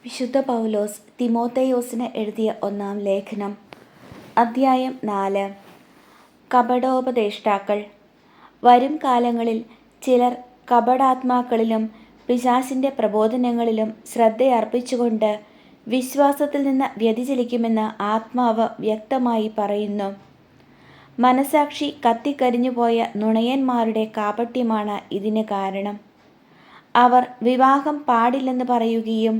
വിശുദ്ധ പൗലോസ് തിമോഥെയോസിന് എഴുതിയ ഒന്നാം ലേഖനം, അദ്ധ്യായം 4. കപടോപദേഷ്ടാക്കൾ. വരും കാലങ്ങളിൽ ചിലർ കപടാത്മാക്കളിലും പിശാചിൻ്റെ പ്രബോധനങ്ങളിലും ശ്രദ്ധയർപ്പിച്ചുകൊണ്ട് വിശ്വാസത്തിൽ നിന്ന് വ്യതിചലിക്കുമെന്ന് ആത്മാവ് വ്യക്തമായി പറയുന്നു. മനസാക്ഷി കത്തിക്കരിഞ്ഞുപോയ നുണയന്മാരുടെ കാപട്യമാണ് ഇതിന് കാരണം. അവർ വിവാഹം പാടില്ലെന്ന് പറയുകയും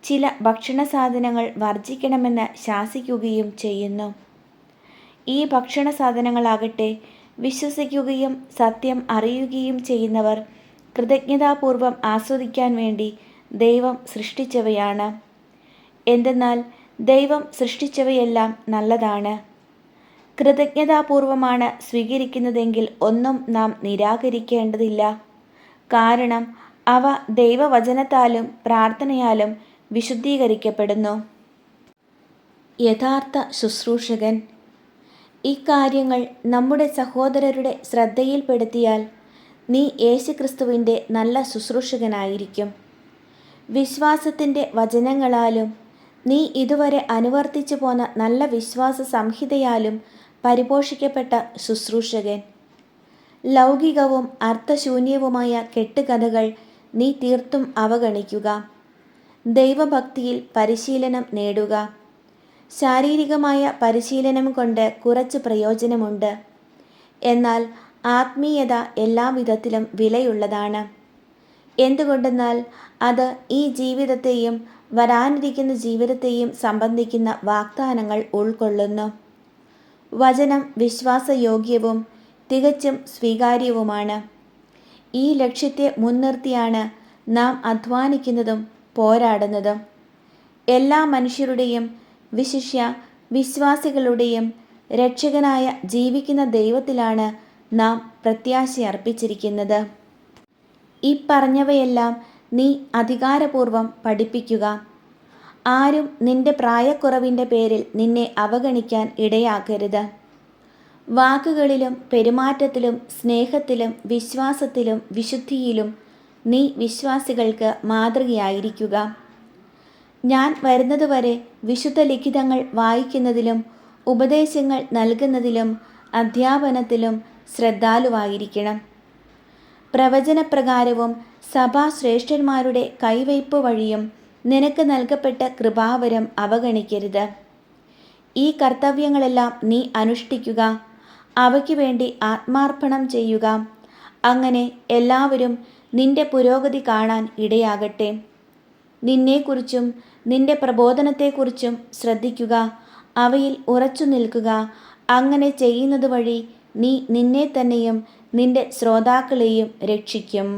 ചില ഭക്ഷണസാധനങ്ങൾ വർജിക്കണമെന്ന് ശാസിക്കുകയും ചെയ്യുന്നു. ഈ ഭക്ഷണസാധനങ്ങളാകട്ടെ വിശ്വസിക്കുകയും സത്യം അറിയുകയും ചെയ്യുന്നവർ കൃതജ്ഞതാപൂർവം ആസ്വദിക്കാൻ വേണ്ടി ദൈവം സൃഷ്ടിച്ചവയാണ്. എന്തെന്നാൽ ദൈവം സൃഷ്ടിച്ചവയെല്ലാം നല്ലതാണ്. കൃതജ്ഞതാപൂർവമാണ് സ്വീകരിക്കുന്നതെങ്കിൽ ഒന്നും നാം നിരാകരിക്കേണ്ടതില്ല. കാരണം അവ ദൈവവചനത്താലും പ്രാർത്ഥനയാലും വിശുദ്ധീകരിക്കപ്പെടുന്നു. യഥാർത്ഥ ശുശ്രൂഷകൻ. ഇക്കാര്യങ്ങൾ നമ്മുടെ സഹോദരരുടെ ശ്രദ്ധയിൽപ്പെടുത്തിയാൽ നീ യേശുക്രിസ്തുവിൻ്റെ നല്ല ശുശ്രൂഷകനായിരിക്കും. വിശ്വാസത്തിൻ്റെ വചനങ്ങളാലും നീ ഇതുവരെ അനുവർത്തിച്ചു പോന്ന നല്ല വിശ്വാസ സംഹിതയാലും പരിപോഷിക്കപ്പെട്ട ശുശ്രൂഷകൻ. ലൗകികവും അർത്ഥശൂന്യവുമായ കെട്ടുകഥകൾ നീ തീർത്തും അവഗണിക്കുക. ദൈവഭക്തിയിൽ പരിശീലനം നേടുക. ശാരീരികമായ പരിശീലനം കൊണ്ട് കുറച്ച് പ്രയോജനമുണ്ട്. എന്നാൽ ആത്മീയത എല്ലാവിധത്തിലും വിലയുള്ളതാണ്. എന്തുകൊണ്ടെന്നാൽ അത് ഈ ജീവിതത്തെയും വരാനിരിക്കുന്ന ജീവിതത്തെയും സംബന്ധിക്കുന്ന വാഗ്ദാനങ്ങൾ ഉൾക്കൊള്ളുന്നു. വചനം വിശ്വാസയോഗ്യവും തികച്ചും സ്വീകാര്യവുമാണ്. ഈ ലക്ഷ്യത്തെ മുൻനിർത്തിയാണ് നാം അധ്വാനിക്കുന്നതും പോരാടുന്നതും. എല്ലാ മനുഷ്യരുടെയും വിശിഷ്യ വിശ്വാസികളുടെയും രക്ഷകനായ ജീവിക്കുന്ന ദൈവത്തിലാണ് നാം പ്രത്യാശയർപ്പിച്ചിരിക്കുന്നത്. ഇപ്പറഞ്ഞവയെല്ലാം നീ അധികാരപൂർവം പഠിപ്പിക്കുക. ആരും നിന്റെ പ്രായക്കുറവിൻ്റെ പേരിൽ നിന്നെ അവഗണിക്കാൻ ഇടയാക്കരുത്. വാക്കുകളിലും പെരുമാറ്റത്തിലും സ്നേഹത്തിലും വിശ്വാസത്തിലും വിശുദ്ധിയിലും നീ വിശ്വാസികൾക്ക് മാതൃകയായിരിക്കുക. ഞാൻ വരുന്നതുവരെ വിശുദ്ധ ലിഖിതങ്ങൾ വായിക്കുന്നതിലും ഉപദേശങ്ങൾ നൽകുന്നതിലും അധ്യാപനത്തിലും ശ്രദ്ധാലുവായിരിക്കണം. പ്രവചനപ്രകാരവും സഭാശ്രേഷ്ഠന്മാരുടെ കൈവയ്പ് വഴിയും നിനക്ക് നൽകപ്പെട്ട കൃപാവരം അവഗണിക്കരുത്. ഈ കർത്തവ്യങ്ങളെല്ലാം നീ അനുഷ്ഠിക്കുക. അവയ്ക്ക് വേണ്ടി ആത്മാർപ്പണം ചെയ്യുക. അങ്ങനെ എല്ലാവരും നിന്റെ പുരോഗതി കാണാൻ ഇടയാകട്ടെ. നിന്നെക്കുറിച്ചും നിന്റെ പ്രബോധനത്തെക്കുറിച്ചും ശ്രദ്ധിക്കുക. അവയിൽ ഉറച്ചു നിൽക്കുക. അങ്ങനെ ചെയ്യുന്നത് വഴി നീ നിന്നെ തന്നെയും നിന്റെ ശ്രോതാക്കളെയും രക്ഷിക്കും.